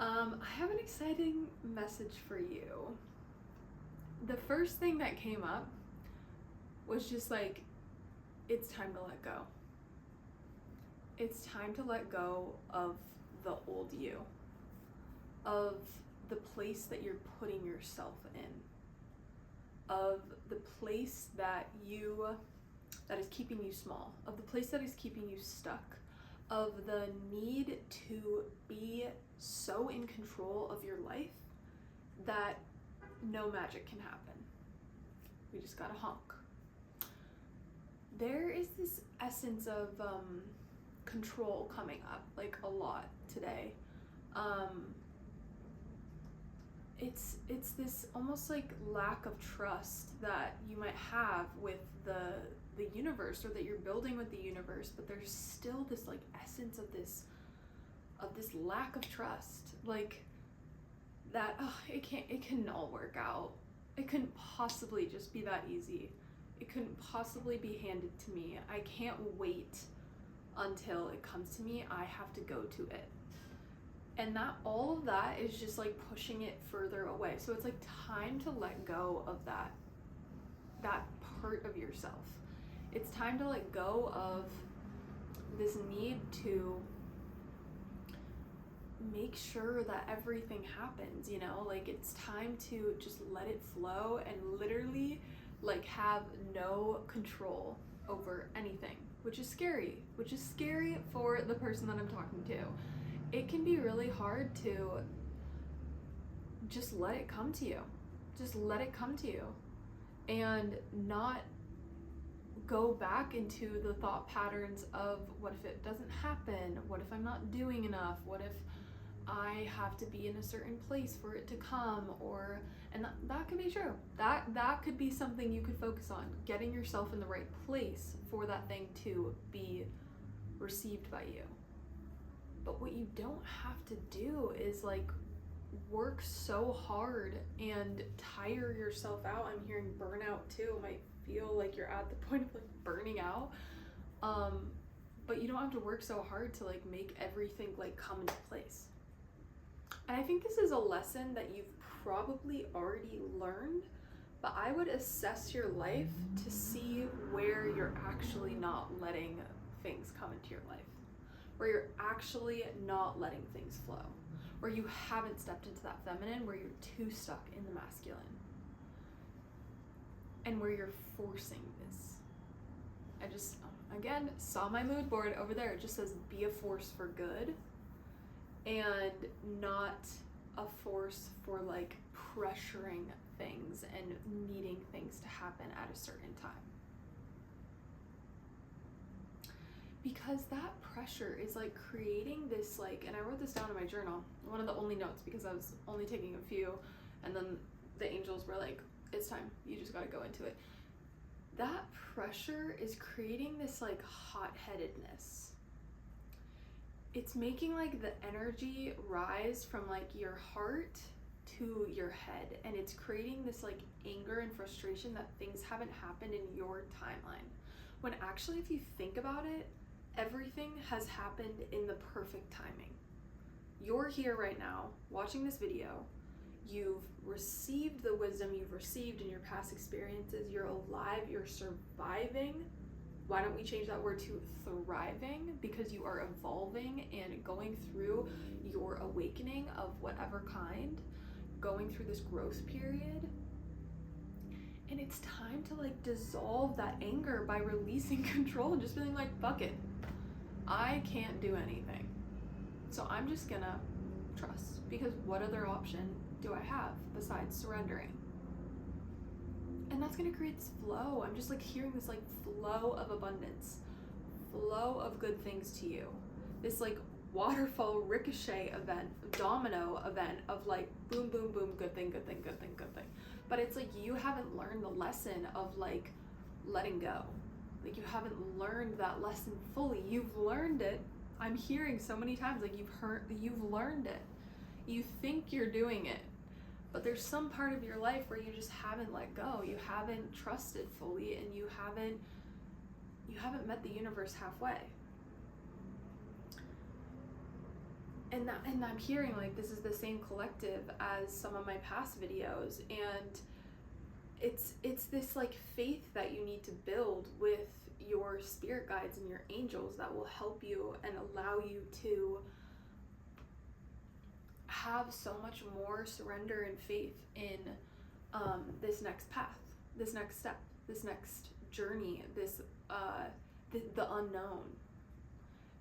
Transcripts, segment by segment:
I have an exciting message for you. The first thing that came up was just like, it's time to let go. It's time to let go of the old you, of the place that you're putting yourself in, of the place that is keeping you small, of the place that is keeping you stuck, of the need to be so in control of your life that no magic can happen. We just gotta honk. There is this essence of control coming up, like a lot today. It's this almost like lack of trust that you might have with the universe, or that you're building with the universe, but there's still this like essence of this lack of trust, like that it can all work out. It couldn't possibly just be that easy. It couldn't possibly be handed to me. I can't wait until it comes to me. I have to go to it. And that all of that is just like pushing it further away. So it's like time to let go of that part of yourself. It's time to let go of this need to make sure that everything happens, like it's time to just let it flow and literally like have no control over anything, which is scary for the person that I'm talking to. It can be really hard to just let it come to you and not go back into the thought patterns of what if it doesn't happen, what if I'm not doing enough, what if I have to be in a certain place for it to come, and that could be true. That could be something you could focus on, getting yourself in the right place for that thing to be received by you. But what you don't have to do is like work so hard and tire yourself out. I'm hearing burnout too. It might feel like you're at the point of like burning out. But you don't have to work so hard to like make everything like come into place. And I think this is a lesson that you've probably already learned, but I would assess your life to see where you're actually not letting things come into your life, where you're actually not letting things flow, where you haven't stepped into that feminine, where you're too stuck in the masculine, and where you're forcing this. I just, again, saw my mood board over there. It just says be a force for good and not a force for like pressuring things and needing things to happen at a certain time. Because that pressure is like creating this like, and I wrote this down in my journal, one of the only notes, because I was only taking a few, and then the angels were like, it's time, you just gotta go into it. That pressure is creating this like hot-headedness. It's making like the energy rise from like your heart to your head, and it's creating this like anger and frustration that things haven't happened in your timeline, when actually if you think about it, everything has happened in the perfect timing. You're here right now watching this video. You've received the wisdom you've received in your past experiences. You're alive, you're surviving. Why don't we change that word to thriving? Because you are evolving and going through your awakening of whatever kind, going through this growth period. And it's time to like dissolve that anger by releasing control and just feeling like, fuck it, I can't do anything, so I'm just gonna trust, because what other option do I have besides surrendering? And that's gonna create this flow. I'm just like hearing this like flow of abundance, flow of good things to you. This like waterfall ricochet event, domino event of like boom, boom, boom, good thing, good thing, good thing, good thing. But it's like you haven't learned the lesson of like letting go. Like you haven't learned that lesson fully. You've learned it. I'm hearing so many times like you've learned it. You think you're doing it, but there's some part of your life where you just haven't let go. You haven't trusted fully, and you haven't met the universe halfway. and I'm hearing like this is the same collective as some of my past videos, and it's this like faith that you need to build with your spirit guides and your angels that will help you and allow you to have so much more surrender and faith in this next path, this next step, this next journey, this the unknown.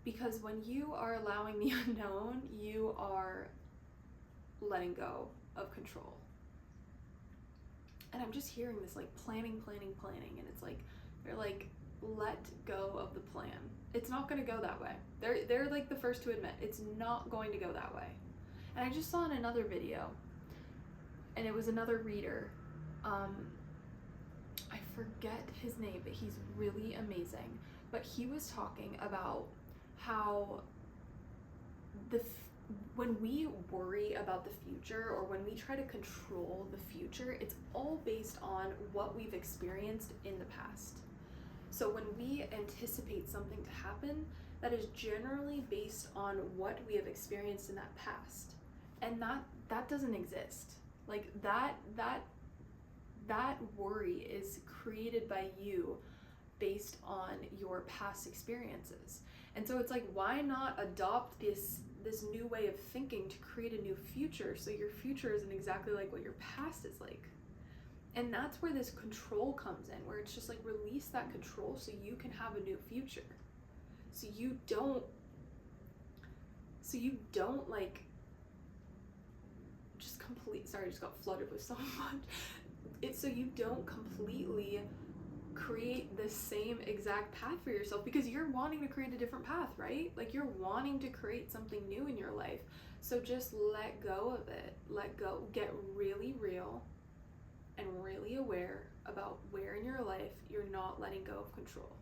Because when you are allowing the unknown, you are letting go of control. And I'm just hearing this like planning, and it's like they're like, let go of the plan. It's not going to go that way. They're like the first to admit it's not going to go that way. And I just saw in another video, and it was another reader. I forget his name, but he's really amazing. But he was talking about how when we worry about the future, or when we try to control the future, it's all based on what we've experienced in the past. So when we anticipate something to happen, that is generally based on what we have experienced in that past. And that doesn't exist. Like that worry is created by you based on your past experiences. And so it's like, why not adopt this new way of thinking to create a new future, so your future isn't exactly like what your past is like. And that's where this control comes in, where it's just like, release that control so you can have a new future. So you don't like just sorry, I just got flooded with so much. It's so you don't completely create the same exact path for yourself, because you're wanting to create a different path, right? Like you're wanting to create something new in your life. So just let go of it. Let go. Get really real and really aware about where in your life you're not letting go of control.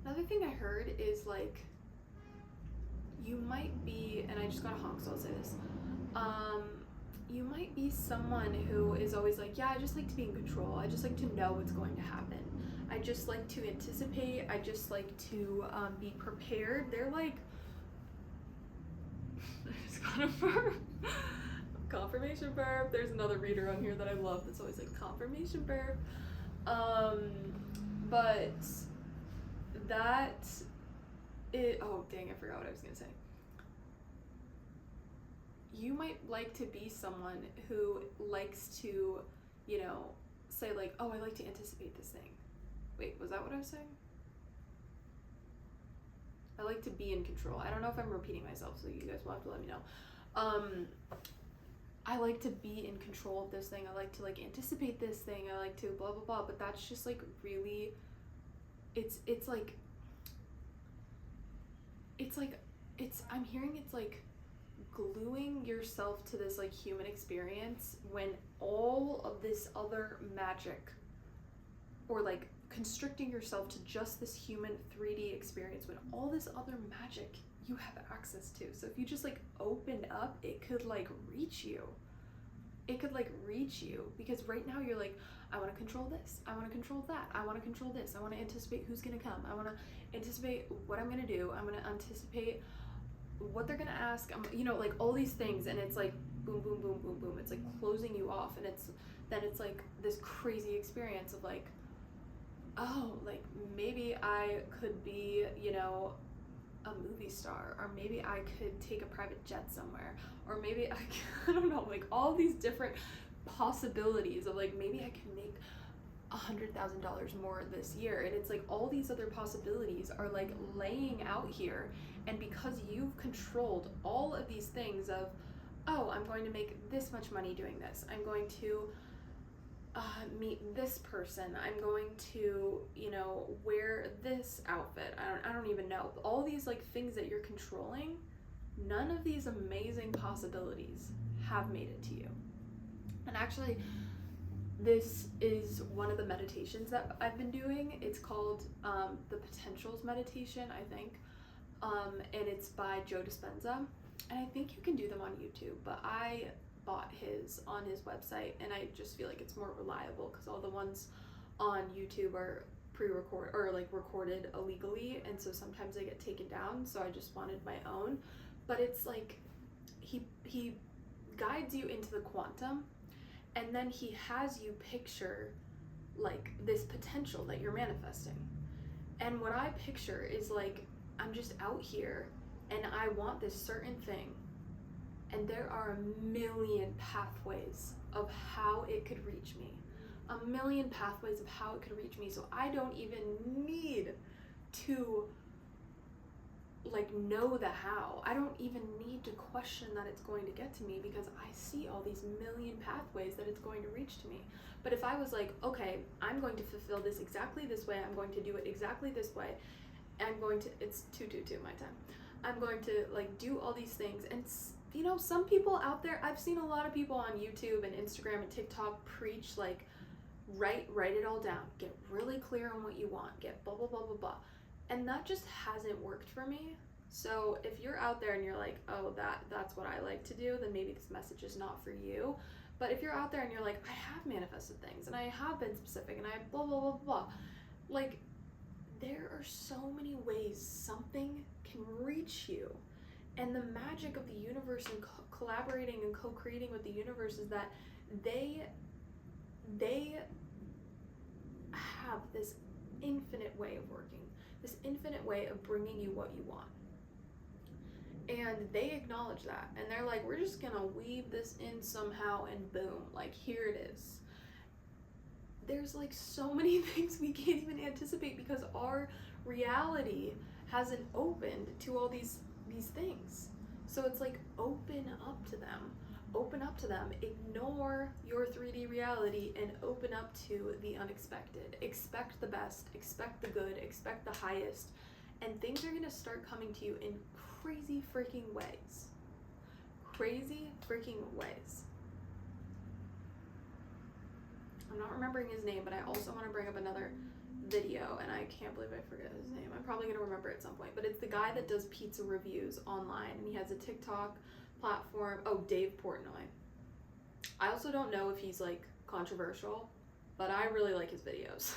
Another thing I heard is like, you might be, and I just got a honk, so I'll say this. You might be someone who is always like, yeah, I just like to be in control. I just like to know what's going to happen. I just like to anticipate. I just like to be prepared. They're like, I just got a burp. Confirmation burp. There's another reader on here that I love that's always like, confirmation burp. But oh dang, I forgot what I was gonna say. You might like to be someone who likes to, say like, oh, I like to anticipate this thing. Wait, was that what I was saying? I like to be in control. I don't know if I'm repeating myself, so you guys will have to let me know. I like to be in control of this thing. I like to like anticipate this thing. I like to blah, blah, blah. But that's just like really, I'm hearing it's like gluing yourself to this like human experience when all of this other magic, or like constricting yourself to just this human 3D experience when all this other magic you have access to. So if you just like opened up, it could like reach you. Because right now you're like, I want to control this, I want to control that, I want to control this, I want to anticipate who's gonna come, I want to anticipate what I'm gonna do, I'm gonna anticipate what they're gonna ask, like all these things, and it's like boom, boom, boom, boom, boom. It's like closing you off, and it's like this crazy experience of like, oh, like maybe I could be, a movie star, or maybe I could take a private jet somewhere, or maybe I don't know, like all these different possibilities of like, maybe I can make $100,000 more this year. And it's like all these other possibilities are like laying out here. And because you've controlled all of these things of, oh, I'm going to make this much money doing this, I'm going to meet this person, I'm going to, wear this outfit, I don't even know, all these like things that you're controlling, none of these amazing possibilities have made it to you. And actually, this is one of the meditations that I've been doing. It's called the Potentials Meditation, I think, and it's by Joe Dispenza, and I think you can do them on YouTube, but I bought his on his website, and I just feel like it's more reliable because all the ones on YouTube are pre-recorded or like recorded illegally, and so sometimes they get taken down, so I just wanted my own. but it's like he guides you into the quantum, and then he has you picture like this potential that you're manifesting. And what I picture is like, I'm just out here and I want this certain thing, and there are a million pathways of how it could reach me. A million pathways of how it could reach me. So I don't even need to like know the how. I don't even need to question that it's going to get to me, because I see all these million pathways that it's going to reach to me. But if I was like, okay, I'm going to fulfill this exactly this way, I'm going to do it exactly this way, I'm going to, it's 222 my time, I'm going to like do all these things. And you know, some people out there, I've seen a lot of people on YouTube and Instagram and TikTok preach like, write it all down, get really clear on what you want, get blah blah blah blah blah, and that just hasn't worked for me. So if you're out there and you're like, oh, that's what I like to do, then maybe this message is not for you. But if you're out there and you're like, I have manifested things and I have been specific and I have blah blah blah blah, like, there are so many ways something can reach you. And the magic of the universe and collaborating and co-creating with the universe is that they have this infinite way of working, this infinite way of bringing you what you want. And they acknowledge that, and they're like, we're just gonna weave this in somehow, and boom, like, here it is. There's like so many things we can't even anticipate because our reality hasn't opened to all these things. So it's like, open up to them. Open up to them. Ignore your 3D reality and open up to the unexpected. Expect the best, expect the good, expect the highest, and things are gonna start coming to you in crazy freaking ways. Crazy freaking ways. I'm not remembering his name, but I also want to bring up another video, and I can't believe I forget his name. I'm probably going to remember it at some point, but it's the guy that does pizza reviews online, and he has a TikTok platform. Oh, Dave Portnoy. I also don't know if he's like controversial, but I really like his videos.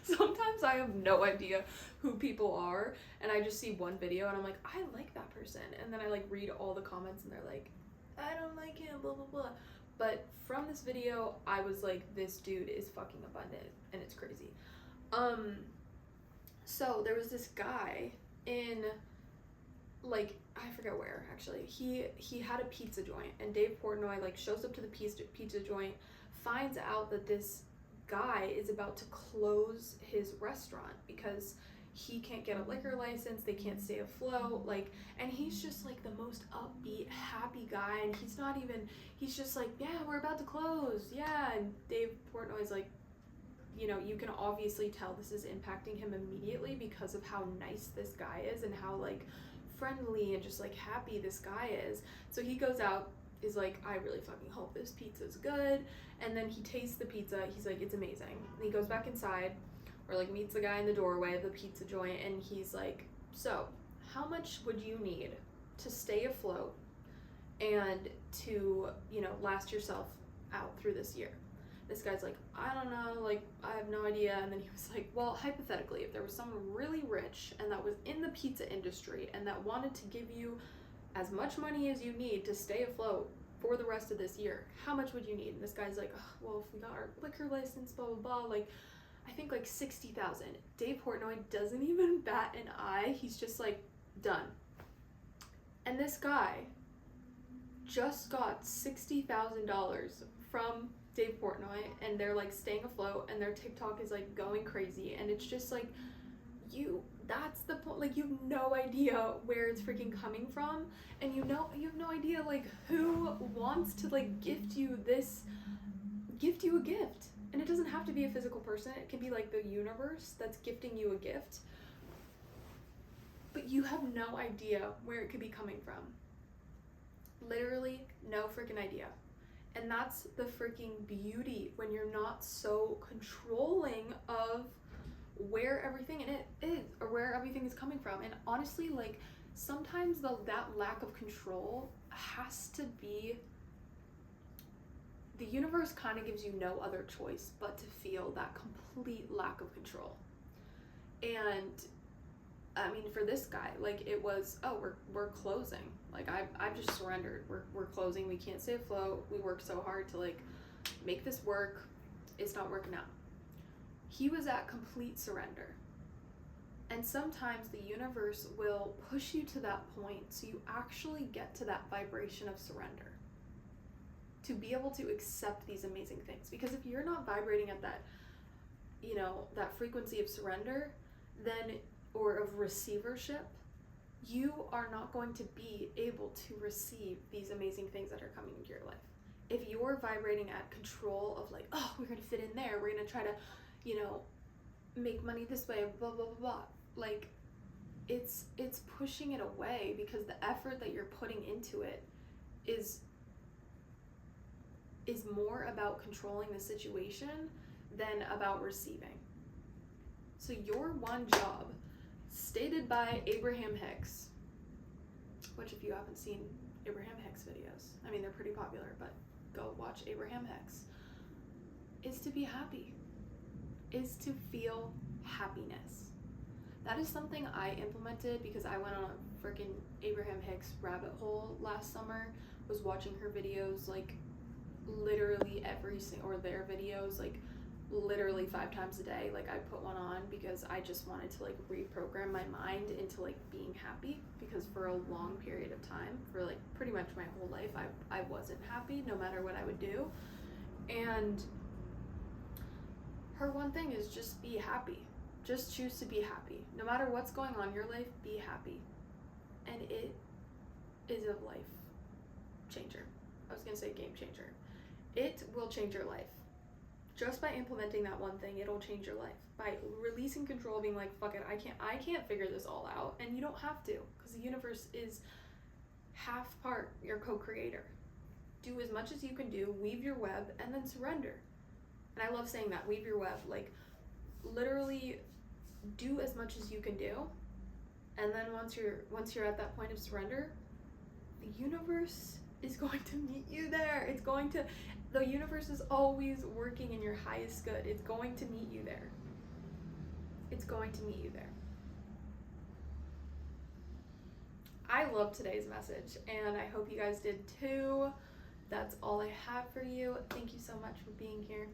Sometimes I have no idea who people are, and I just see one video and I'm like, I like that person, and then I like read all the comments and they're like, I don't like him, blah blah blah. But from this video, I was like, this dude is fucking abundant, and it's crazy. So there was this guy in, like, I forget where actually. He had a pizza joint, and Dave Portnoy like shows up to the pizza joint, finds out that this guy is about to close his restaurant because he can't get a liquor license, they can't stay afloat, like, and he's just like the most upbeat, happy guy, and he's just like, yeah, we're about to close, yeah. And Dave Portnoy's like, you know, you can obviously tell this is impacting him immediately because of how nice this guy is and how like friendly and just like happy this guy is. So he goes out, is like, I really fucking hope this pizza's good, and then he tastes the pizza, he's like, it's amazing. And he goes back inside, or like meets the guy in the doorway of the pizza joint, and he's like, so how much would you need to stay afloat and to, you know, last yourself out through this year? This guy's like, I don't know, like, I have no idea. And then he was like, well, hypothetically, if there was someone really rich and that was in the pizza industry and that wanted to give you as much money as you need to stay afloat for the rest of this year, how much would you need? And this guy's like, oh, well, if we got our liquor license, blah blah blah, like, I think like 60,000. Dave Portnoy doesn't even bat an eye. He's just like, done. And this guy just got $60,000 from Dave Portnoy, and they're like staying afloat, and their TikTok is like going crazy, and it's just like, that's the point. Like, you have no idea where it's freaking coming from, and you have no idea like who wants to like gift you a gift. And it doesn't have to be a physical person. It can be like the universe that's gifting you a gift. But you have no idea where it could be coming from. Literally no freaking idea. And that's the freaking beauty when you're not so controlling of where everything in it is, or where everything is coming from. And honestly, like, sometimes that lack of control has to be, the universe kind of gives you no other choice but to feel that complete lack of control. And I mean, for this guy, like, it was, oh, we're closing. Like, I've just surrendered. We're closing. We can't stay afloat. We worked so hard to, like, make this work. It's not working out. He was at complete surrender. And sometimes the universe will push you to that point so you actually get to that vibration of surrender, to be able to accept these amazing things. Because if you're not vibrating at that, you know, that frequency of surrender, then, or of receivership, you are not going to be able to receive these amazing things that are coming into your life. If you're vibrating at control of like, oh, we're going to fit in there, we're going to try to, you know, make money this way, blah, blah, blah, blah. Like, it's pushing it away, because the effort that you're putting into it is more about controlling the situation than about receiving. So your one job, stated by Abraham Hicks, which if you haven't seen Abraham Hicks videos, I mean, they're pretty popular, but go watch Abraham Hicks, is to be happy, is to feel happiness. That is something I implemented because I went on a freaking Abraham Hicks rabbit hole last summer, was watching her videos like literally or their videos like literally 5 times a day. Like, I put one on because I just wanted to like reprogram my mind into like being happy, because for a long period of time, for like pretty much my whole life, I wasn't happy no matter what I would do. And her one thing is just be happy. Just choose to be happy. No matter what's going on in your life, be happy. And it is a life changer. I was gonna say game changer. It will change your life. Just by implementing that one thing, it'll change your life. By releasing control, being like, fuck it, I can't figure this all out. And you don't have to, because the universe is half part your co-creator. Do as much as you can do, weave your web, and then surrender. And I love saying that, weave your web. Like, literally do as much as you can do, and then once you're at that point of surrender, the universe is going to meet you there. The universe is always working in your highest good. It's going to meet you there. It's going to meet you there. I love today's message, and I hope you guys did too. That's all I have for you. Thank you so much for being here.